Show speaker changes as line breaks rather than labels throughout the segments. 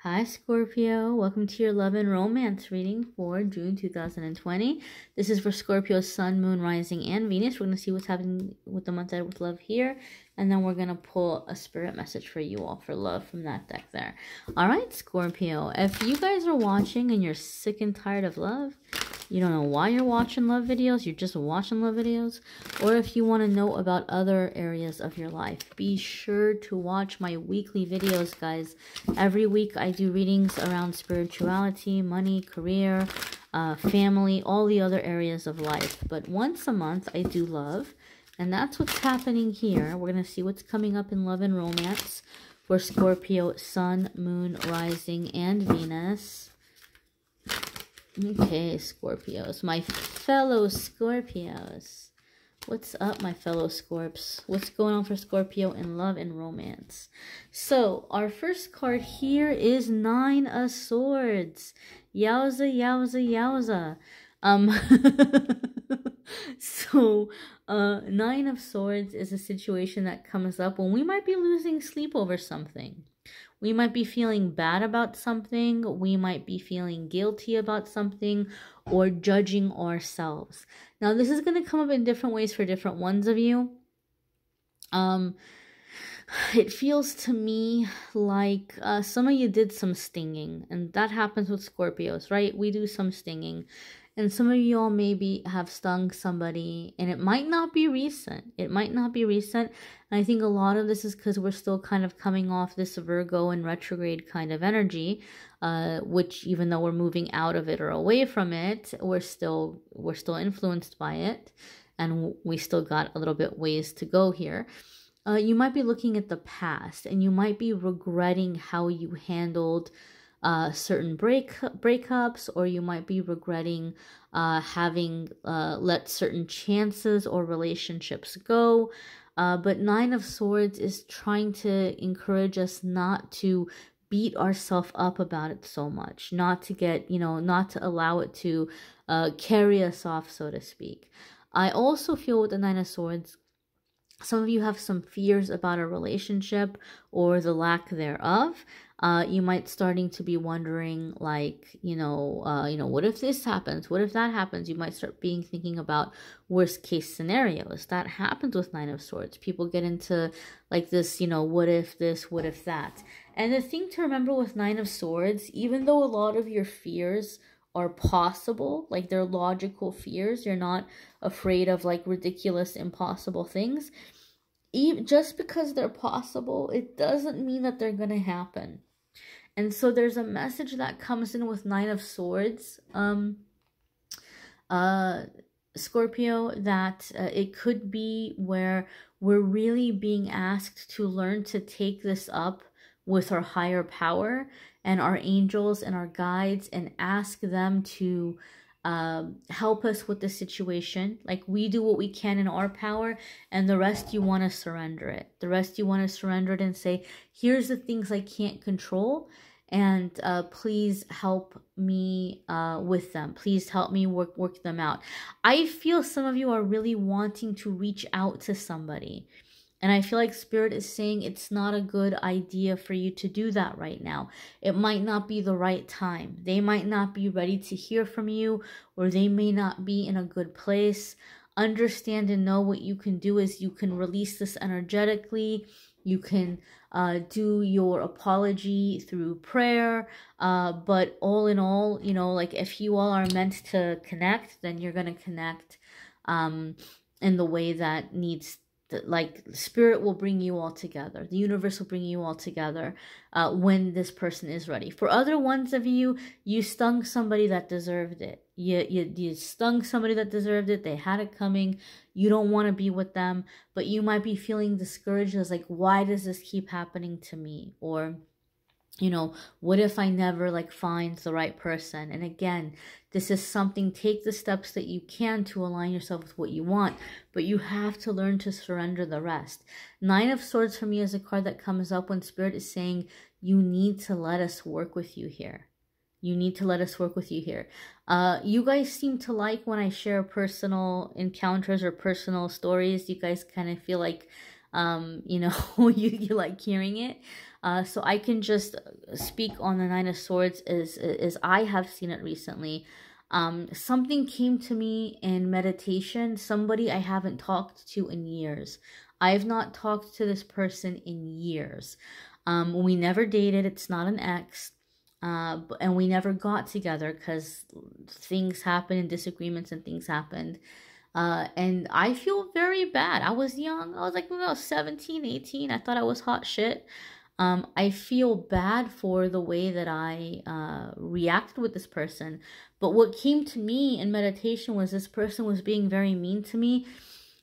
Hi Scorpio, welcome to your love and romance reading for June 2020. This is for Scorpio's Sun, Moon, Rising, and Venus. We're going to see what's happening with the month ahead with love here, and then we're going to pull a spirit message for you all for love from that deck there. All right, Scorpio, if you guys are watching and you're sick and tired of love, you don't know why you're watching love videos, you're just watching love videos, or if you want to know about other areas of your life, be sure to watch my weekly videos, guys. Every week I do readings around spirituality, money, career, family, all the other areas of life. But once a month I do love, and that's what's happening here. We're going to see what's coming up in love and romance for Scorpio, Sun, Moon, Rising, and Venus. Okay, Scorpios, my fellow Scorpios. What's up, my fellow Scorps? What's going on for Scorpio in love and romance? So, our first card here is Nine of Swords. Yowza, yowza, yowza. So, Nine of Swords is a situation that comes up when we might be losing sleep over something. We might be feeling bad about something, we might be feeling guilty about something, or judging ourselves. Now, this is going to come up in different ways for different ones of you. It feels to me like some of you did some stinging, and that happens with Scorpios, right? We do some stinging. And some of you all maybe have stung somebody, and it might not be recent. It might not be recent. And I think a lot of this is because we're still kind of coming off this Virgo and retrograde kind of energy, which even though we're moving out of it or away from it, we're still influenced by it, and we still got a little bit ways to go here. You might be looking at the past, and you might be regretting how you handled certain breakups, or you might be regretting having let certain chances or relationships go. But Nine of Swords is trying to encourage us not to beat ourselves up about it so much, not to get, not to allow it to carry us off, so to speak. I also feel with the Nine of Swords, some of you have some fears about a relationship or the lack thereof. You might starting to be wondering, like, what if this happens? What if that happens? You might start thinking about worst case scenarios. That happens with Nine of Swords. People get into like this, what if this, what if that? And the thing to remember with Nine of Swords, even though a lot of your fears are possible, like they're logical fears, you're not afraid of like ridiculous, impossible things. Just because they're possible, it doesn't mean that they're gonna happen. And so there's a message that comes in with Nine of Swords, Scorpio, that it could be where we're really being asked to learn to take this up with our higher power and our angels and our guides, and ask them to help us with the situation. Like, we do what we can in our power, and the rest you want to surrender it. The rest you want to surrender it and say, here's the things I can't control, and please help me with them. Please help me work them out. I feel some of you are really wanting to reach out to somebody, and I feel like Spirit is saying it's not a good idea for you to do that right now. It might not be the right time. They might not be ready to hear from you, or they may not be in a good place. Understand and know what you can do is you can release this energetically. You can do your apology through prayer. But all in all, like if you all are meant to connect, then you're going to connect in the way that needs. Like, Spirit will bring you all together. The universe will bring you all together when this person is ready. For other ones of you, you stung somebody that deserved it. You stung somebody that deserved it. They had it coming. You don't want to be with them, but you might be feeling discouraged as like, why does this keep happening to me? Or, what if I never find the right person? And again, this is something, take the steps that you can to align yourself with what you want, but you have to learn to surrender the rest. Nine of Swords for me is a card that comes up when Spirit is saying, you need to let us work with you here. You need to let us work with you here. You guys seem to like when I share personal encounters or personal stories. You guys kind of feel like you know, you like hearing it. So I can just speak on the Nine of Swords as I have seen it recently. Something came to me in meditation, somebody I haven't talked to in years. I've not talked to this person in years. We never dated. It's not an ex. And we never got together because things happened and disagreements and things happened. And I feel very bad. I was young. I was like, 17, 18. I thought I was hot shit. I feel bad for the way that I reacted with this person. But what came to me in meditation was this person was being very mean to me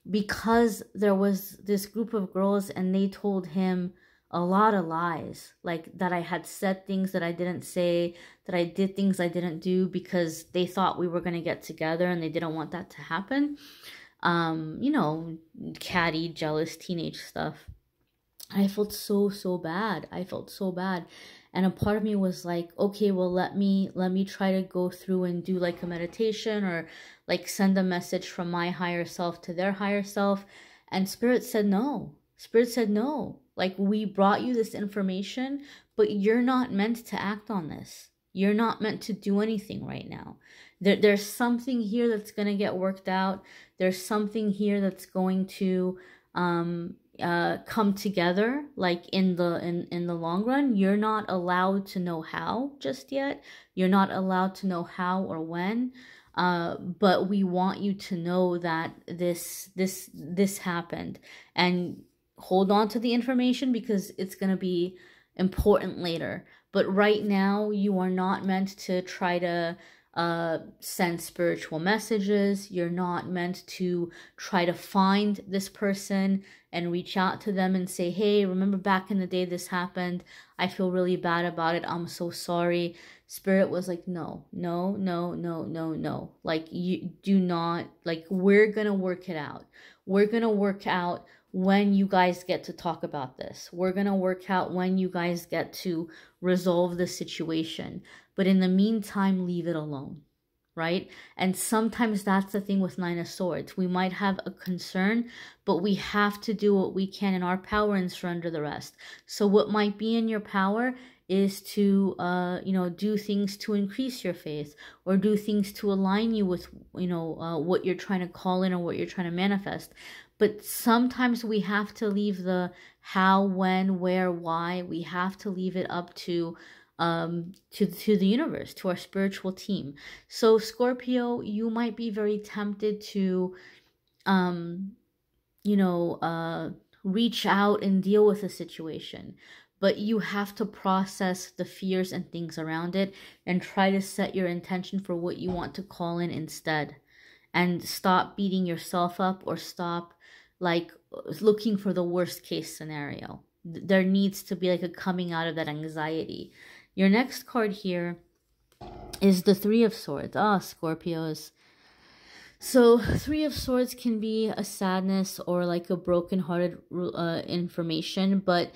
because there was this group of girls and they told him a lot of lies, like that I had said things that I didn't say, that I did things I didn't do because they thought we were going to get together and they didn't want that to happen. You know, catty, jealous, teenage stuff. I felt so bad. I felt so bad. And a part of me was like, okay, well, let me try to go through and do like a meditation or like send a message from my higher self to their higher self. And Spirit said no. Spirit said no. Like, we brought you this information, but you're not meant to act on this. You're not meant to do anything right now. There's something here that's going to get worked out. There's something here that's going to come together, like in the long run. You're not allowed to know how just yet. You're not allowed to know how or when. But we want you to know that this happened, and hold on to the information because it's going to be important later. But right now, you are not meant to try to send spiritual messages. You're not meant to try to find this person and reach out to them and say, hey, remember back in the day this happened? I feel really bad about it. I'm so sorry. Spirit was like, no. Like, you do not, like, we're going to work it out. We're going to work out when you guys get to talk about this. We're going to work out when you guys get to resolve the situation. But in the meantime, leave it alone, right? And sometimes that's the thing with Nine of Swords. We might have a concern, but we have to do what we can in our power and surrender the rest. So what might be in your power is to, do things to increase your faith, or do things to align you with, what you're trying to call in or what you're trying to manifest. But sometimes we have to leave the how, when, where, why. We have to leave it up to the universe, to our spiritual team. So Scorpio, you might be very tempted to, reach out and deal with a situation. But you have to process the fears and things around it and try to set your intention for what you want to call in instead. And stop beating yourself up, or stop like looking for the worst case scenario. There needs to be like a coming out of that anxiety. Your next card here is the Three of Swords. Scorpios. So Three of Swords can be a sadness or like a broken-hearted information, but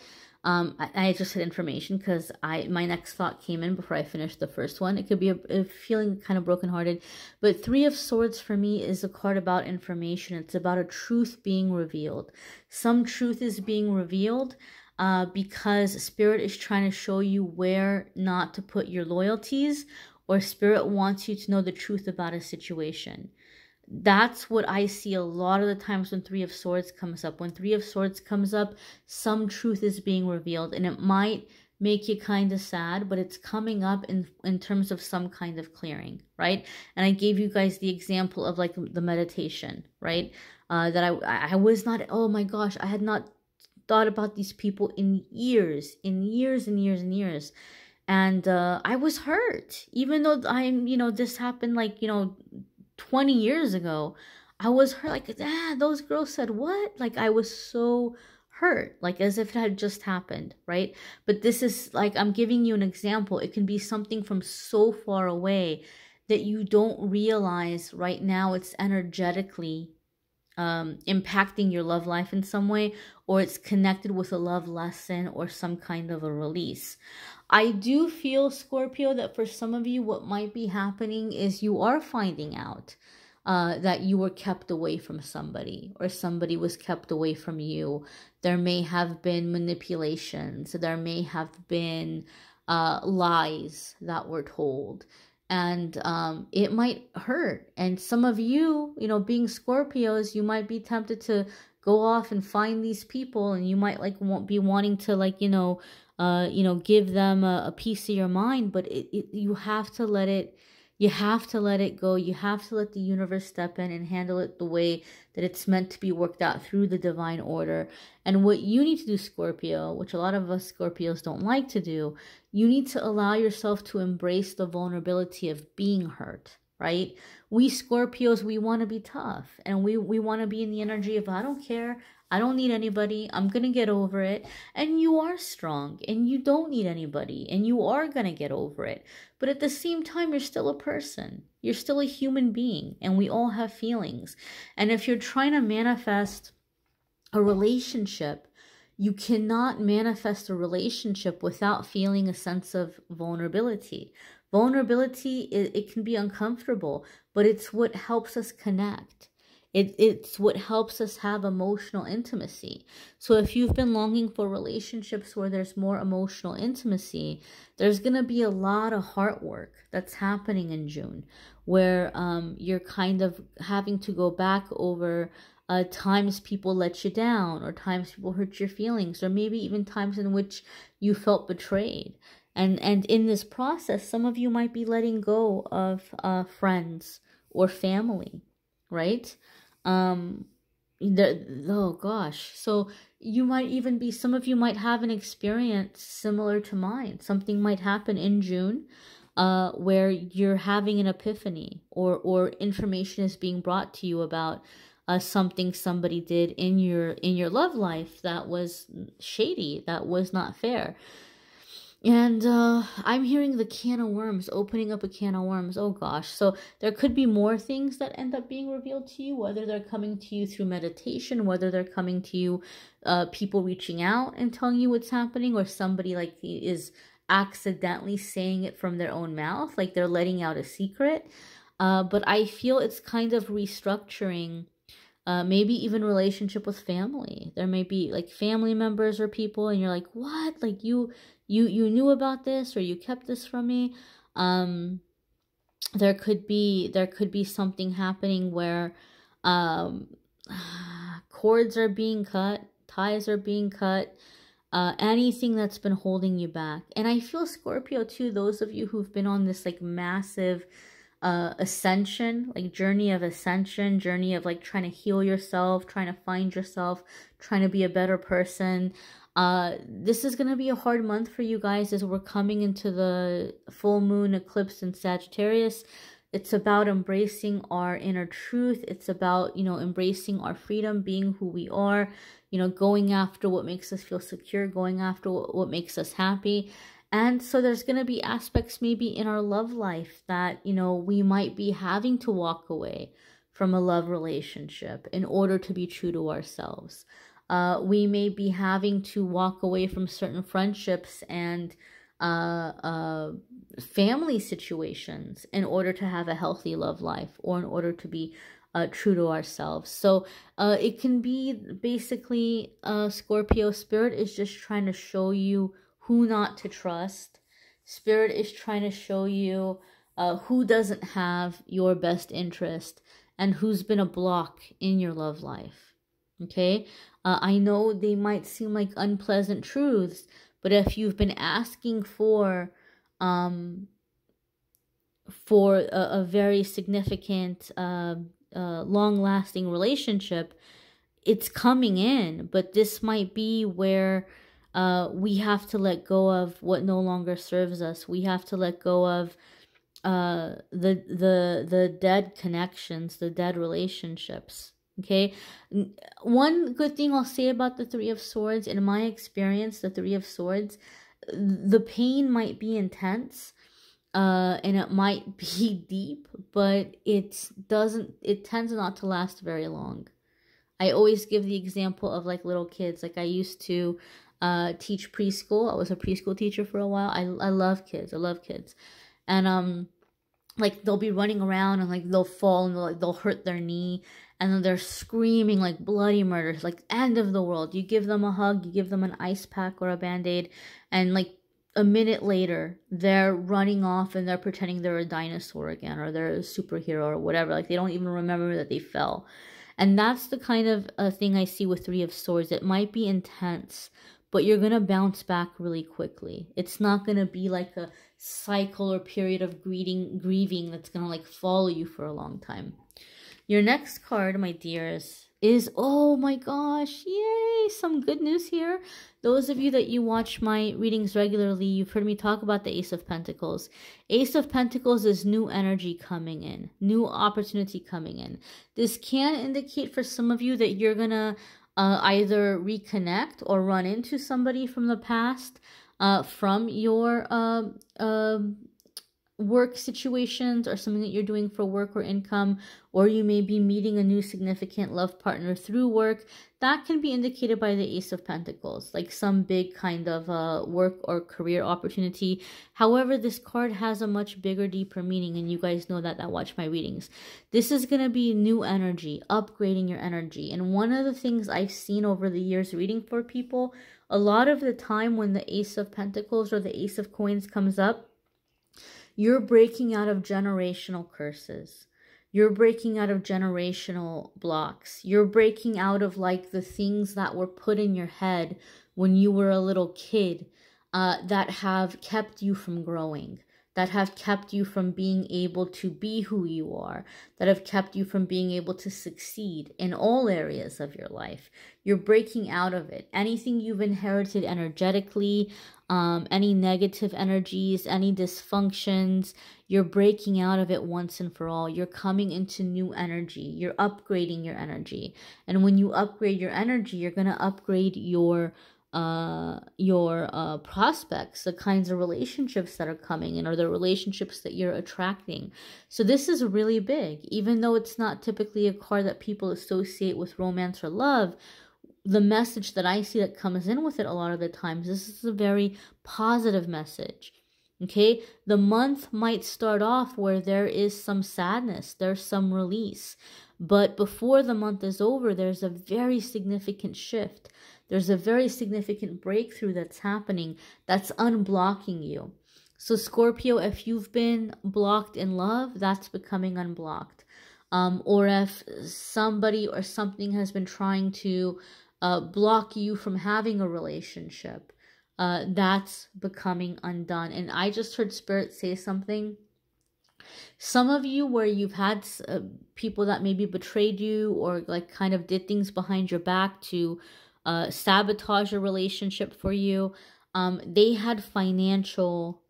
I just said information because my next thought came in before I finished the first one. It could be a feeling kind of brokenhearted, but Three of Swords for me is a card about information. It's about a truth being revealed. Some truth is being revealed because Spirit is trying to show you where not to put your loyalties, or Spirit wants you to know the truth about a situation. That's what I see a lot of the times when Three of Swords comes up. When Three of Swords comes up, some truth is being revealed, and it might make you kind of sad, but it's coming up in terms of some kind of clearing, right? And I gave you guys the example of like the meditation, right? That I was not, oh my gosh, I had not thought about these people in years. And I was hurt, even though this happened like, 20 years ago. I was hurt, like, those girls said what? Like, I was so hurt, like as if it had just happened, right? But this is like, I'm giving you an example. It can be something from so far away that you don't realize right now it's energetically impacting your love life in some way, or it's connected with a love lesson or some kind of a release. I do feel, Scorpio, that for some of you, what might be happening is you are finding out that you were kept away from somebody, or somebody was kept away from you. There may have been manipulations. There may have been lies that were told. And it might hurt. And some of you, you know, being Scorpios, you might be tempted to go off and find these people, and you might like won't be wanting to like, you know, give them a piece of your mind. But you have to let it, you have to let it go. You have to let the universe step in and handle it the way that it's meant to be worked out through the divine order. And what you need to do, Scorpio, which a lot of us Scorpios don't like to do, you need to allow yourself to embrace the vulnerability of being hurt, right? We Scorpios, we want to be tough, and we want to be in the energy of, I don't care, I don't need anybody, I'm going to get over it. And you are strong, and you don't need anybody, and you are going to get over it. But at the same time, you're still a person. You're still a human being, and we all have feelings. And if you're trying to manifest a relationship, you cannot manifest a relationship without feeling a sense of vulnerability. Vulnerability, it can be uncomfortable, but it's what helps us connect. It's what helps us have emotional intimacy. So if you've been longing for relationships where there's more emotional intimacy, there's going to be a lot of heart work that's happening in June, where you're kind of having to go back over times people let you down, or times people hurt your feelings, or maybe even times in which you felt betrayed. And in this process, some of you might be letting go of friends or family, right? Oh gosh. So you might even be, some of you might have an experience similar to mine. Something might happen in June where you're having an epiphany, or information is being brought to you about something somebody did in your love life that was shady, that was not fair. And I'm hearing the can of worms, opening up a can of worms. Oh gosh. So there could be more things that end up being revealed to you, whether they're coming to you through meditation, whether they're coming to you, people reaching out and telling you what's happening, or somebody like is accidentally saying it from their own mouth, like they're letting out a secret. But I feel it's kind of restructuring, maybe even relationship with family. There may be like family members or people, and you're like, what? Like you knew about this, or you kept this from me. There could be something happening where cords are being cut, ties are being cut, anything that's been holding you back. And I feel, Scorpio, too, those of you who've been on this like massive ascension, like journey of ascension, journey of like trying to heal yourself, trying to find yourself, trying to be a better person. This is going to be a hard month for you guys as we're coming into the full moon eclipse in Sagittarius. It's about embracing our inner truth. It's about, embracing our freedom, being who we are, going after what makes us feel secure, going after what makes us happy. And so there's going to be aspects maybe in our love life that, we might be having to walk away from a love relationship in order to be true to ourselves. We may be having to walk away from certain friendships and family situations in order to have a healthy love life, or in order to be true to ourselves. So it can be basically, Scorpio, Spirit is just trying to show you who not to trust. Spirit is trying to show you who doesn't have your best interest, and who's been a block in your love life. Okay? I know they might seem like unpleasant truths, but if you've been asking for a very significant, long-lasting relationship, it's coming in. But this might be where we have to let go of what no longer serves us. We have to let go of the dead connections, the dead relationships. Okay, one good thing I'll say about the Three of Swords, in my experience, the Three of Swords, the pain might be intense, and it might be deep, but it tends not to last very long. I always give the example of like little kids. Like I used to teach preschool. I was a preschool teacher for a while. I love kids. I love kids. And like they'll be running around and like they'll fall and they'll hurt their knee, and then they're screaming like bloody murders, like end of the world. You give them a hug, you give them an ice pack or a band-aid, and like a minute later they're running off and they're pretending they're a dinosaur again, or they're a superhero or whatever. Like they don't even remember that they fell. And that's the kind of thing I see with Three of Swords. It might be intense, but you're going to bounce back really quickly. It's not going to be like a cycle or period of grieving that's going to like follow you for a long time. Your next card, my dears, is, oh my gosh, yay, some good news here. Those of you that you watch my readings regularly, you've heard me talk about the Ace of Pentacles. Ace of Pentacles is new energy coming in, new opportunity coming in. This can indicate for some of you that you're going to either reconnect or run into somebody from the past, from your work situations, or something that you're doing for work or income, or you may be meeting a new significant love partner through work. That can be indicated by the Ace of Pentacles, like some big kind of work or career opportunity. However, this card has a much bigger, deeper meaning, and you guys know that watch my readings. This is going to be new energy, upgrading your energy. And one of the things I've seen over the years reading for people, a lot of the time when the Ace of Pentacles or the Ace of Coins comes up, you're breaking out of generational curses. You're breaking out of generational blocks. You're breaking out of like the things that were put in your head when you were a little kid, that have kept you from growing, that have kept you from being able to be who you are, that have kept you from being able to succeed in all areas of your life. You're breaking out of it. Anything you've inherited energetically, any negative energies, any dysfunctions, you're breaking out of it once and for all. You're coming into new energy. You're upgrading your energy. And when you upgrade your energy, you're going to upgrade your prospects, the kinds of relationships that are coming in, or the relationships that you're attracting. So this is really big. Even though it's not typically a card that people associate with romance or love, the message that I see that comes in with it a lot of the times, this is a very positive message. Okay, the month might start off where there is some sadness, there's some release, but before the month is over, there's a very significant shift. There's a very significant breakthrough that's happening that's unblocking you. So Scorpio, if you've been blocked in love, that's becoming unblocked. Or if somebody or something has been trying to block you from having a relationship, that's becoming undone. And I just heard Spirit say something. Some of you where you've had people that maybe betrayed you, or like kind of did things behind your back to sabotage a relationship for you, they had financial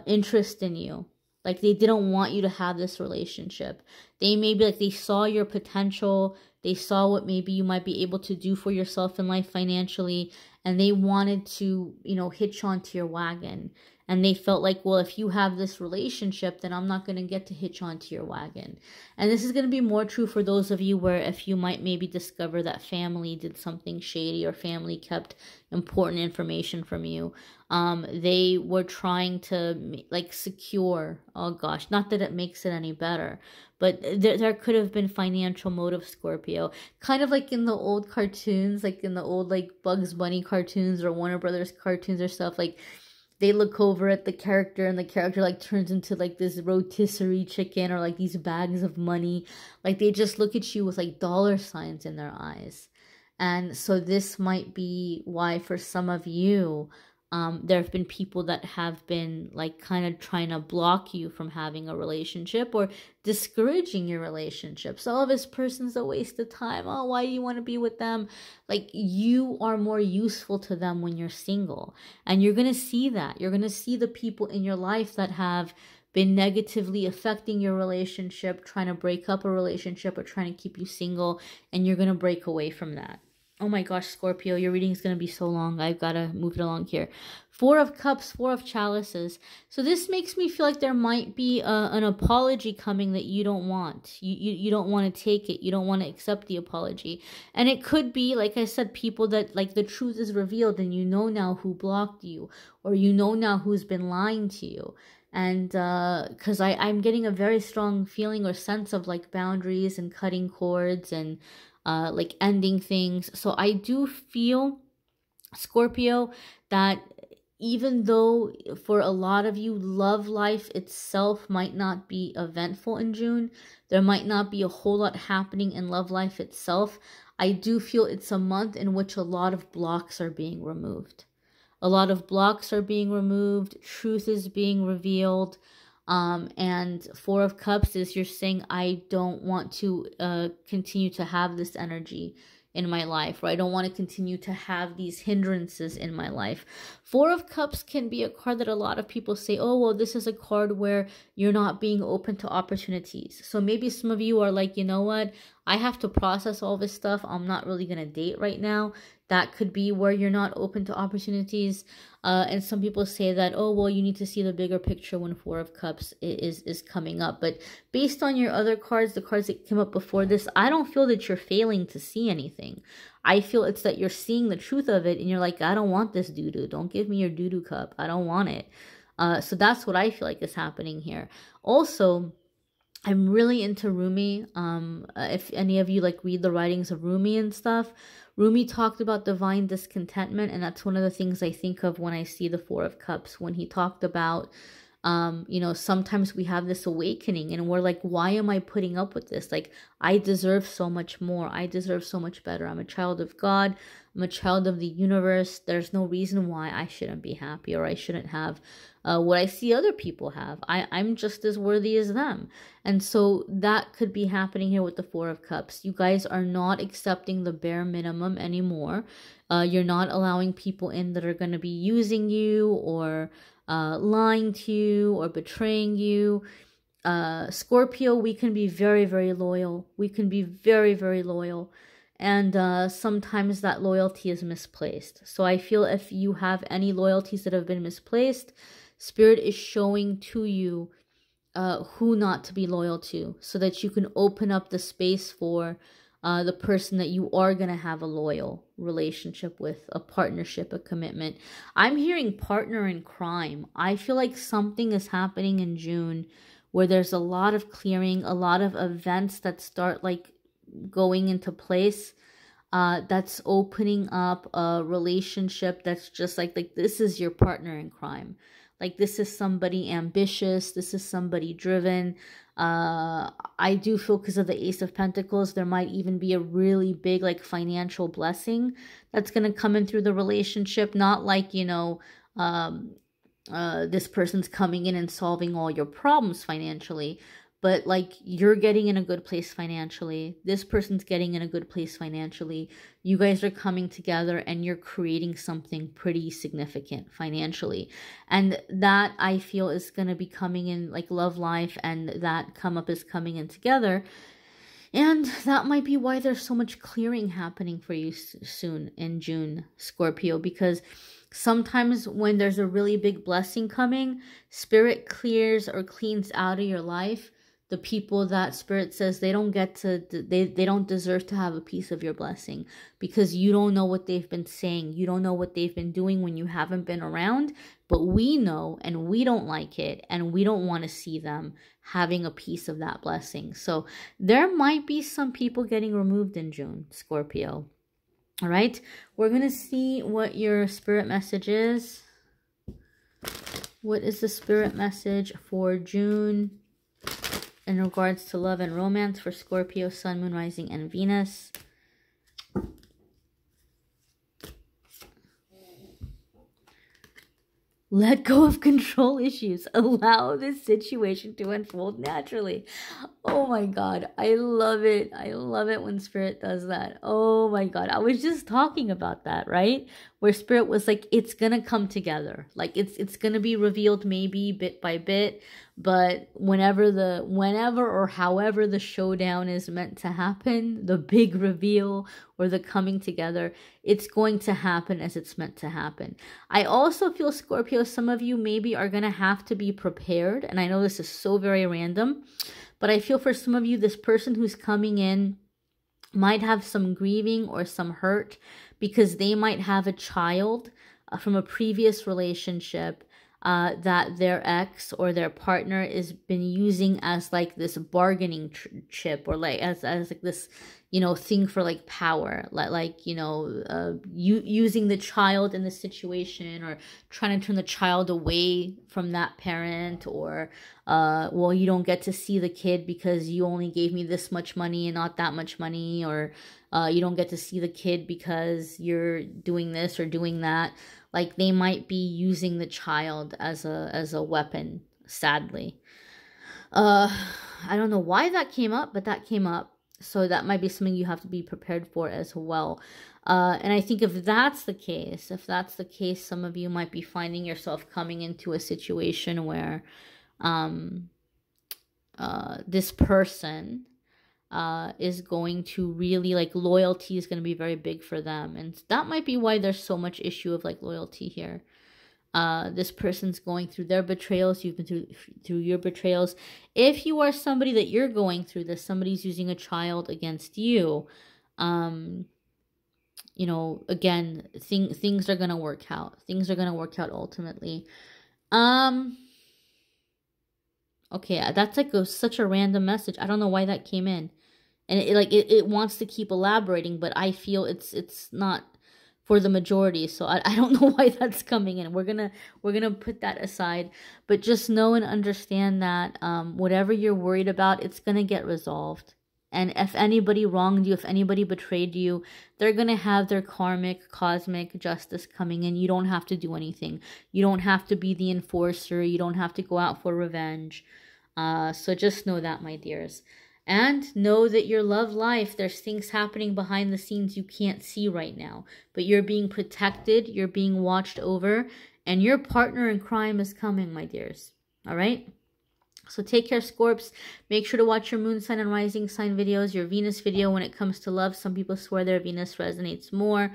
interest in you. Like they didn't want you to have this relationship. They maybe like they saw your potential. They saw what maybe you might be able to do for yourself in life financially, and they wanted to, you know, hitch onto your wagon. And they felt like, well, if you have this relationship, then I'm not going to get to hitch onto your wagon. And this is going to be more true for those of you where if you might maybe discover that family did something shady, or family kept important information from you. They were trying to like secure, oh gosh, not that it makes it any better, but there could have been financial motive, Scorpio. Kind of like in the old cartoons, like in the old like Bugs Bunny cartoons or Warner Brothers cartoons or stuff, like they look over at the character and the character like turns into like this rotisserie chicken, or like these bags of money. Like they just look at you with like dollar signs in their eyes. And so this might be why for some of you, there have been people that have been like kind of trying to block you from having a relationship, or discouraging your relationship. So, oh, this person's a waste of time. Oh, why do you want to be with them? Like you are more useful to them when you're single. And you're going to see that. You're going to see the people in your life that have been negatively affecting your relationship, trying to break up a relationship, or trying to keep you single. And you're going to break away from that. Oh my gosh, Scorpio, your reading is going to be so long. I've got to move it along here. Four of Cups, Four of Chalices. So this makes me feel like there might be an apology coming that you don't want. You don't want to take it. You don't want to accept the apology. And it could be, like I said, people that, like, the truth is revealed and you know now who blocked you, or you know now who's been lying to you. And because I'm getting a very strong feeling or sense of, like, boundaries and cutting cords and like ending things. So I do feel, Scorpio, that even though for a lot of you, love life itself might not be eventful in June, there might not be a whole lot happening in love life itself, I do feel it's a month in which a lot of blocks are being removed. A lot of blocks are being removed, truth is being revealed. And Four of Cups is you're saying, I don't want to continue to have this energy in my life, or I don't want to continue to have these hindrances in my life. Four of Cups can be a card that a lot of people say, oh, well, this is a card where you're not being open to opportunities. So maybe some of you are like, you know what, I have to process all this stuff. I'm not really going to date right now. That could be where you're not open to opportunities. And some people say that, oh, well, you need to see the bigger picture when Four of Cups is coming up. But based on your other cards, the cards that came up before this, I don't feel that you're failing to see anything. I feel it's that you're seeing the truth of it and you're like, I don't want this doo-doo. Don't give me your doo-doo cup. I don't want it. So that's what I feel like is happening here. Also, I'm really into Rumi. If any of you like read the writings of Rumi and stuff, Rumi talked about divine discontentment, and that's one of the things I think of when I see the Four of Cups, when he talked about, you know, sometimes we have this awakening and we're like, why am I putting up with this? Like, I deserve so much more. I deserve so much better. I'm a child of God. I'm a child of the universe. There's no reason why I shouldn't be happy, or I shouldn't have what I see other people have. I'm just as worthy as them. And so that could be happening here with the Four of Cups. You guys are not accepting the bare minimum anymore. You're not allowing people in that are going to be using you, or lying to you, or betraying you. Scorpio, we can be very, very loyal. We can be very, very loyal. And sometimes that loyalty is misplaced. So I feel if you have any loyalties that have been misplaced, Spirit is showing to you who not to be loyal to, so that you can open up the space for the person that you are going to have a loyal relationship with, a partnership, a commitment. I'm hearing partner in crime. I feel like something is happening in June where there's a lot of clearing, a lot of events that start like going into place, that's opening up a relationship that's just like this is your partner in crime. Like, this is somebody ambitious. This is somebody driven. I do feel, because of the Ace of Pentacles, there might even be a really big, like, financial blessing that's going to come in through the relationship. Not like, you know, this person's coming in and solving all your problems financially, but like, you're getting in a good place financially. This person's getting in a good place financially. You guys are coming together and you're creating something pretty significant financially. And that, I feel, is going to be coming in, like, love life, and that come up is coming in together. And that might be why there's so much clearing happening for you soon in June, Scorpio, because sometimes when there's a really big blessing coming, Spirit clears or cleans out of your life the people that Spirit says they don't get to, they don't deserve to have a piece of your blessing, because you don't know what they've been saying. You don't know what they've been doing when you haven't been around, but we know, and we don't like it, and we don't want to see them having a piece of that blessing. So there might be some people getting removed in June, Scorpio. All right, we're going to see what your Spirit message is. What is the Spirit message for June in regards to love and romance for Scorpio, Sun, Moon, Rising, and Venus? Let go of control issues. Allow this situation to unfold naturally. Oh my God. I love it. I love it when Spirit does that. Oh my God. I was just talking about that, right? where Spirit was like, it's gonna come together. Like it's gonna be revealed maybe bit by bit, but whenever or however the showdown is meant to happen, the big reveal or the coming together, it's going to happen as it's meant to happen. I also feel, Scorpio, some of you maybe are gonna have to be prepared, and I know this is so very random, but I feel for some of you, this person who's coming in might have some grieving or some hurt because they might have a child from a previous relationship that their ex or their partner has been using as like this bargaining chip, or like as like this, you know, thing for like power, like you know, using the child in the situation, or trying to turn the child away from that parent, or well, you don't get to see the kid because you only gave me this much money and not that much money, or you don't get to see the kid because you're doing this or doing that. Like they might be using the child as a weapon, sadly. I don't know why that came up, but that came up. So that might be something you have to be prepared for as well. And I think if that's the case, some of you might be finding yourself coming into a situation where this person is going to really, like, loyalty is going to be very big for them. And that might be why there's so much issue of, like, loyalty here. This person's going through their betrayals. You've been through your betrayals. If you are somebody that you're going through this, somebody's using a child against you, you know, again, things are going to work out. Things are going to work out ultimately. Okay, that's like such a random message. I don't know why that came in. And it wants to keep elaborating, but I feel it's not for the majority. So I don't know why that's coming in. We're gonna put that aside. But just know and understand that whatever you're worried about, it's gonna get resolved. And if anybody wronged you, if anybody betrayed you, they're going to have their karmic, cosmic justice coming in. You don't have to do anything. You don't have to be the enforcer. You don't have to go out for revenge. So just know that, my dears. And know that your love life, there's things happening behind the scenes you can't see right now. But you're being protected. You're being watched over. And your partner in crime is coming, my dears. All right? So take care, Scorps. Make sure to watch your moon sign and rising sign videos, your Venus video when it comes to love. Some people swear their Venus resonates more.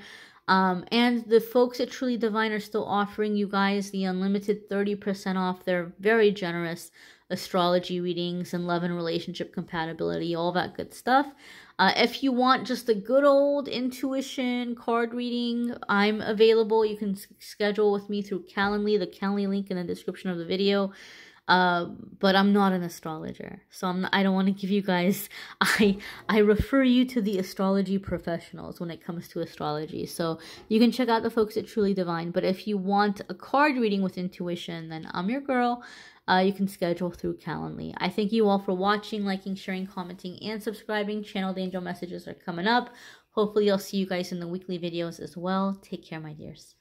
And the folks at Truly Divine are still offering you guys the unlimited 30% off their very generous astrology readings and love and relationship compatibility, all that good stuff. If you want just a good old intuition card reading, I'm available. You can schedule with me through Calendly, the Calendly link in the description of the video. But I'm not an astrologer, so I don't want to give you guys, I refer you to the astrology professionals when it comes to astrology. So you can check out the folks at Truly Divine. But if you want a card reading with intuition, then I'm your girl. You can schedule through Calendly. I thank you all for watching, liking, sharing, commenting, and subscribing. Channeled angel messages are coming up. Hopefully I'll see you guys in the weekly videos as well. Take care, my dears.